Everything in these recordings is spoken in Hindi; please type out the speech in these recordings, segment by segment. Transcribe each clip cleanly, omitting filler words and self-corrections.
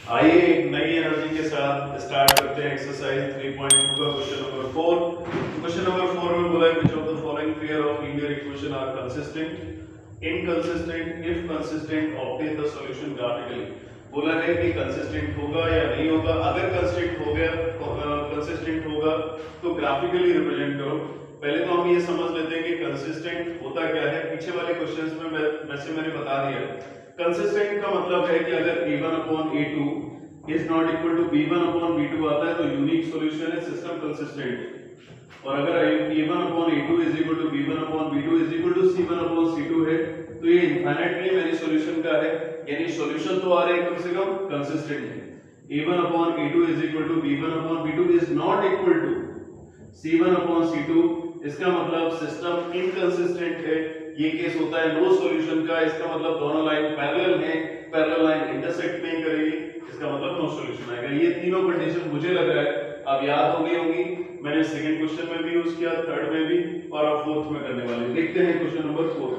आइए एक नई एनर्जी के साथ स्टार्ट करते हैं एक्सरसाइज 3.2 का क्वेश्चन नंबर 4। क्वेश्चन नंबर 4 में बोला है which of the following pair of linear equation are consistent, inconsistent, if consistent obtain the solution graphically. बोला है कि कंसिस्टेंट होगा या नहीं होगा। अगर कंसिस्टेंट होगा तो ग्राफिकली रिप्रेजेंट करो। पहले तो हम ये समझ लेते हैं कि कंसिस्टेंट होता क्या है। पीछे वाले क्वेश्चंस में मैंने बता दिया। कंसिस्टेंट का मतलब है कि अगर a1/a2 is not equal to b1/b2 आता है तो यूनिक सॉल्यूशन है, सिस्टम कंसिस्टेंट है। और अगर a1/a2 is equal to b1/b2 is equal to c1/c2 है तो ये इनफाइनाइटली मेनी सॉल्यूशन का है, यानी सॉल्यूशन तो आ रहे हैं कम से कम कंसिस्टेंट है। a1/a2 is equal to b1/b2 is not equal to c1/c2, इसका मतलब सिस्टम इनकंसिस्टेंट है। ये केस होता है नो सॉल्यूशन का, इसका मतलब दोनों लाइन पैरेलल हैं, पैरेलल लाइन इंटरसेक्ट नहीं करेगी, इसका मतलब नो सॉल्यूशन आएगा। ये तीनों कंडीशन मुझे लग रहा है अब याद हो गई होंगी। मैंने सेकंड क्वेश्चन में भी यूज किया, थर्ड में भी और अब फोर्थ में करने वाले। देखते हैं क्वेश्चन नंबर 4।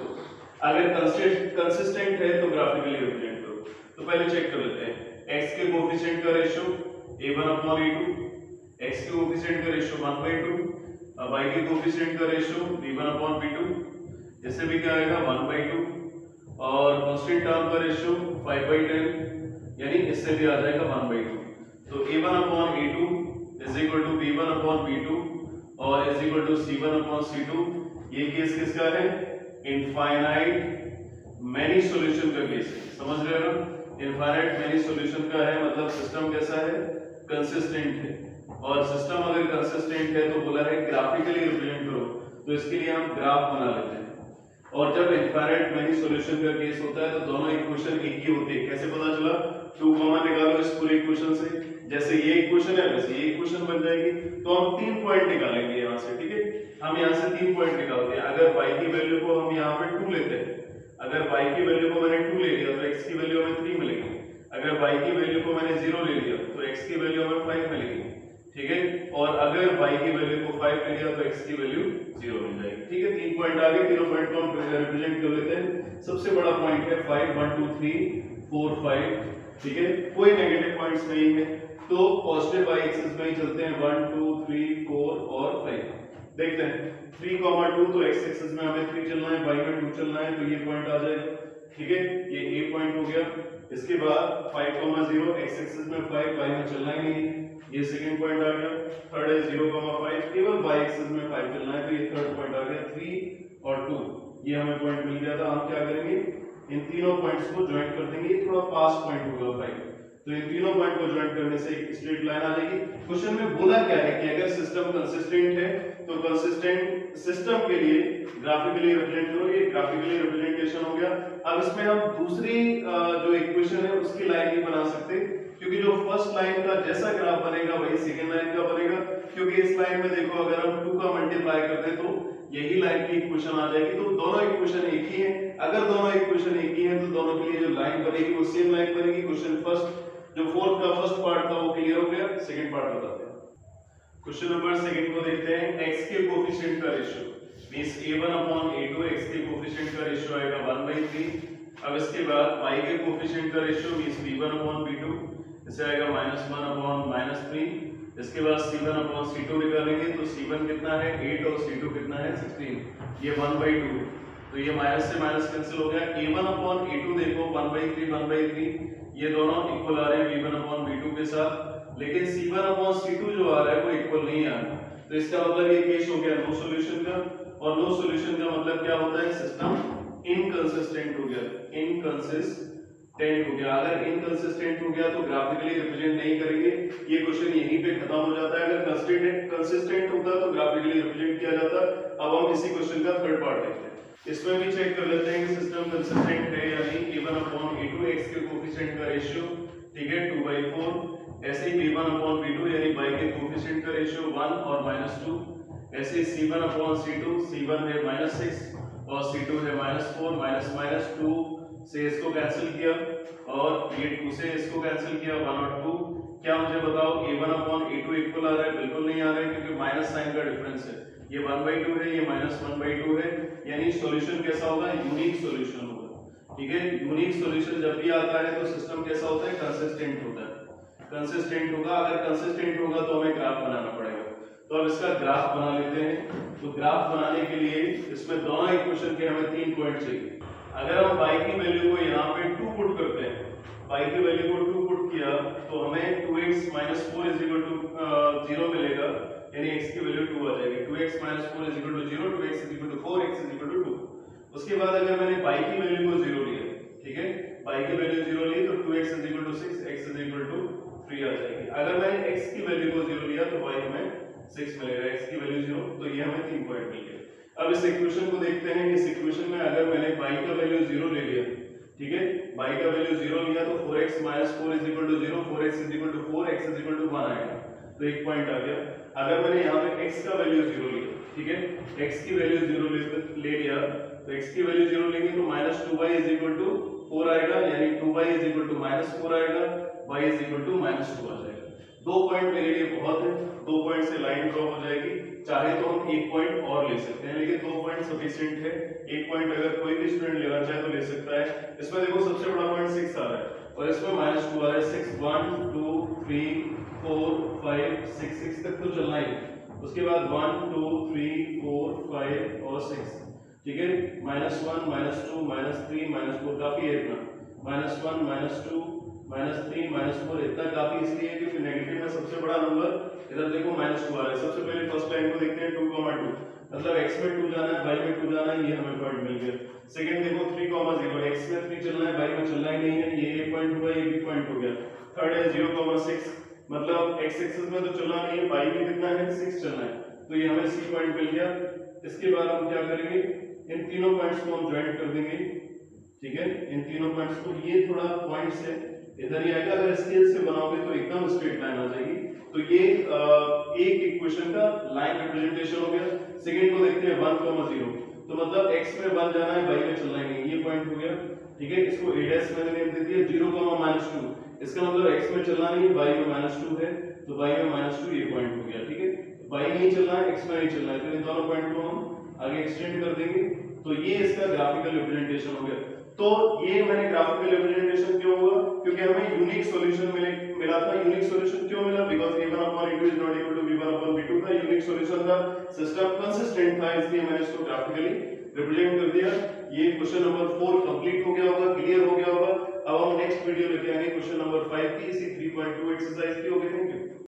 अगर कंसिस्टेंट है तो ग्राफिकली रिप्रेजेंट करो। तो पहले चेक कर लेते हैं x के कोएफिशिएंट का रेशियो a1/a2, x के कोएफिशिएंट का रेशियो 1/2, y के कोएफिशिएंट का रेशियो b1/b2, इससे भी क्या आएगा 1/2, और कांस्टेंट टर्म का रेशियो 5/10, यानी इससे भी आ जाएगा 1/2। तो a1/a2 is equal to b1/b2 और इज इक्वल टू c1/c2। ये केस किसका है? इनफाइनाइट मैनी सॉल्यूशन का केस। समझ रहे हो ना? इनफाइनाइट मैनी सॉल्यूशन का है, मतलब सिस्टम कैसा है? कंसिस्टेंट है। और सिस्टम अगर कंसिस्टेंट है तो बोला है ग्राफिकली रिप्रेजेंट करो। तो इसके लिए हम ग्राफ बना लेते हैं। और जब इनफाइनाइट मैनी सॉल्यूशन का केस होता है तो दोनों इक्वेशन एक ही होती है। कैसे पता चला? 2 कॉमन निकालो इस पूरे इक्वेशन से। जैसे ये इक्वेशन है वैसे ये इक्वेशन बन जाएगी। तो हम 3 पॉइंट निकालेंगे यहाँ से, ठीक है? हम यहाँ से 3 पॉइंट निकालते हैं। अगर y की वैल्यू को हम यहाँ पे 2 लेते हैं, अगर y की वैल्यू को मैंने 2 ले लिया तो x की वैल्यू हमें 3 मिलेगी। अगर y की वैल्यू को मैंने 0 ले लिया तो x की वैल्यू हमें 5 मिलेगी, ठीक है? और अगर y की वैल्यू को 5 ले लिया तो x की वैल्यू 0 मिल जाएगी, ठीक है? 3 पॉइंट आ गए। तीनों पॉइंट को हम रिप्रेजेंट कर लेते हैं। सबसे बड़ा पॉइंट है 5, 1 2 3 4 5, ठीक है? कोई नेगेटिव पॉइंट्स नहीं है तो पॉजिटिव y एक्सिस में ही चलते हैं। 1 2 3 4 और 5 देखते हैं। 3, 2 तो x एक्सिस में हमें 3 चलना है, y में 2 चलना है, तो ये पॉइंट आ जाएगा, ठीक है? ये a पॉइंट हो गया। इसके बाद 5, 0 x एक्सिस में 5, y में चलना ही नहीं, ये सेकंड पॉइंट आ गया। थर्ड है 0, 5 केवल y एक्सिस में 5 चलना है, तो ये थर्ड पॉइंट आ गया। 3 और 2 ये हमें पॉइंट मिल गया था। हम क्या करेंगे? इन तीनों पॉइंट्स को ज्वाइन कर देंगे। थोड़ा पास पॉइंट होगा 5, तो इन तीनों पॉइंट को ज्वाइन करने से एक स्ट्रेट लाइन आ जाएगी। क्वेश्चन में बोला क्या है कि अगर सिस्टम कंसिस्टेंट है तो कंसिस्टेंट सिस्टम के लिए ग्राफिकली रिप्रेजेंट करो। ये ग्राफिकली रिप्रेजेंटेशन हो गया। अब इसमें हम दूसरी जो इक्वेशन है उसकी लाइन नहीं बना सकते, क्योंकि जो फर्स्ट लाइन का जैसा ग्राफ बनेगा वही सेकंड लाइन का बनेगा। क्योंकि इस लाइन में देखो अगर हम 2 का मल्टीप्लाई करते हैं तो यही लाइन की इक्वेशन आ जाएगी। तो दोनों इक्वेशन एक ही है। अगर दोनों इक्वेशन एक ही है तो दोनों के लिए जो लाइन बनेगी वो सेम लाइन बनेगी। क्वेश्चन फर्स्ट जो फोर्थ का फर्स्ट पार्ट था वो क्लियर हो गया। सेकंड पार्ट बताते हैं। क्वेश्चन नंबर सेकंड को देखते हैं। x के कोएफिशिएंट का रेशियो मींस a1/a2, x के कोएफिशिएंट का रेशियो आएगा 1/3। अब इसके बाद y के कोएफिशिएंट का रेशियो मींस b1/b2, इसे आएगा -1/-3। इसके बाद c1/c2 निकालेंगे तो c1 कितना है 8 और c2 कितना है 16, ये 1/2। तो ये माइनस से माइनस कैंसिल हो गया। a1/a2 देखो 1/3 ये दोनों इक्वल आ रहे हैं b1/b2 के साथ, लेकिन c1/c2 जो आ रहा है वो इक्वल नहीं आ रहा। तो इसका मतलब ये केस हो गया नो सॉल्यूशन का। और नो सॉल्यूशन का मतलब क्या होता है? सिस्टम इनकंसिस्टेंट हो गया, इनकंसिस्टेंट हो गया। अगर इनकंसिस्टेंट हो गया तो ग्राफिकली रिप्रेजेंट नहीं करेंगे। ये क्वेश्चन यहीं पे खत्म हो जाता है। अगर कंसिस्टेंट होता तो ग्राफिकली रिप्रेजेंट किया जाता। अब हम इसी क्वेश्चन का थर्ड पार्ट देखते हैं। इसमें भी चेक कर लेते हैं कि सिस्टम कंसिस्टेंट है या नहीं। a1/a2 x के कोएफिशिएंट का रेशियो, ठीक है, 2/4। ऐसे ही b1/b2 यानी y के कोएफिशिएंट का रेशियो 1 और -2। ऐसे c1/c2, c1 है -6 और c2 है -4। -2 से इसको कैंसिल किया और ये 2 से इसको कैंसिल किया, 1 और 2। क्या मुझे बताओ a1/a2 इक्वल आ रहा है? बिल्कुल नहीं आ रहा है, क्योंकि माइनस साइन का डिफरेंस है। ये 1/2 है, ये -1/2 है, यानी सॉल्यूशन कैसा होगा? यूनिक सॉल्यूशन होगा, ठीक है? यूनिक सॉल्यूशन जब भी आता है तो सिस्टम कैसा होता है? कंसिस्टेंट होता है। कंसिस्टेंट होगा। अगर कंसिस्टेंट होगा तो हमें ग्राफ बनाना पड़ेगा। तो अब इसका ग्राफ बना लेते हैं। तो ग्राफ बनाने के लिए इसमें दोनों इक्वेशन के हमें 3 पॉइंट चाहिए। अगर हम y की वैल्यू को यहाँ पे 2 पुट करते हैं, y की वैल्यू को 2 पुट किया तो हमें 2x 4 0 मिलेगा, यानी x की वैल्यू 2 आ जाएगी। 2x 4 0, 2x 4, x 2। उसके बाद अगर मैंने y की वैल्यू को 0 लिया, ठीक है, y की वैल्यू 0 ली तो 2x 6, x 3 आ जाएगी। अगर मैंने x की वैल्यू को 0 लिया तो y हमें 6 मिलेगा, x की वैल्यू 0, तो ये हमें 3 पॉइंट मिल गए। अब इस इक्वेशन को देखते हैं। इस इक्वेशन में अगर मैंने y का वैल्यू 0 ले लिया, ठीक है, y का वैल्यू 0 लिया तो 4x 4 0, 4x 4, x 1 आएगा, तो एक पॉइंट आ गया। अगर मैंने यहाँ पे x का वैल्यू 0 लिया, ठीक है, x की वैल्यू 0 ले लिया तो x की वैल्यू 0 लेंगे तो -2y 4 आएगा, यानी 2y -4 आएगा, y -2 आ जाएगा। 2 पॉइंट मेरे लिए बहुत है, 2 पॉइंट से लाइन ड्रॉ हो जाएगी। चाहे तो हम 1 पॉइंट और ले सकते हैं, लेकिन 2 पॉइंट सफिशिएंट है। 1 पॉइंट अगर कोई भी स्टूडेंट लेना चाहे तो ले सकता है। इसमें देखो सबसे बड़ा पॉइंट 6 आ रहा है और इसमें -2 आ रहा है। 6 1 2 3 4 5 6 तक तो चलना ही। उसके बाद 1 2 3 4 5 और 6, ठीक है, -1 -2 -3 -4 काफी है इतना। -1 -2 -3 -4 इतना काफी इसलिए क्योंकि नेगेटिव में सबसे बड़ा नंबर इधर देखो -2 आ रहा है। सबसे पहले फर्स्ट लाइन को देखते हैं, 2, 2, मतलब x में 2 जाना है, y में 2 जाना है, ये हमें पॉइंट मिल गया। सेकंड देखो 3, 0, x में 3 चलना है, y में चलना ही नहीं है, ये एक पॉइंट हुआ, ये भी पॉइंट हो गया। थर्ड है 0, 6, मतलब x एक्सिस में तो चलना नहीं है, y में कितना है 6 चलना है, तो ये हमें c पॉइंट मिल गया। इसके बाद हम क्या करेंगे, इन तीनों पॉइंट्स को हम ज्वाइन कर देंगे, ठीक है, इन तीनों पॉइंट्स को। ये थोड़ा पॉइंट से इधर ही आएगा, अगर स्केल से बनाओगे तो एकदम स्ट्रेट लाइन आ जाएगी। तो ये एक इक्वेशन का लाइन रिप्रेजेंटेशन हो गया। सेकंड को देखते हैं 1, 0, तो मतलब x में 1 जाना है, y में चलना ही नहीं, ये पॉइंट हो गया, ठीक है। इसको a' मैंने नेम दे दिया। 0, -2, इसका मतलब x में चलना नहीं, y में -2 है, तो y में -2 ये पॉइंट हो गया, ठीक है। y नहीं चलना है, x में नहीं चलना है, तो इन दोनों पॉइंट को हम आगे एक्सटेंड कर देंगे। तो ये इसका ग्राफिकल रिप्रेजेंटेशन हो गया। तो ये मैंने ग्राफिकल रिप्रेजेंटेशन क्यों हुआ, क्योंकि हमें यूनिक सॉल्यूशन मिला था। यूनिक सॉल्यूशन क्यों मिला, because a1/a2 is not equal to b1/b2 था। यूनिक सॉल्यूशन का सिस्टम कंसिस्टेंट था, इसलिए मैंने इसको ग्राफिकली रिप्रेजेंट कर दिया। ये क्वेश्चन नंबर 4 कंप्लीट हो गया होगा, क्लियर हो गया होगा। अब हम नेक्स्ट वीडियो लेके आएंगे क्वेश्चन नंबर 5 की, इसी 3.2 एक्सरसाइज की। Okay, thank you.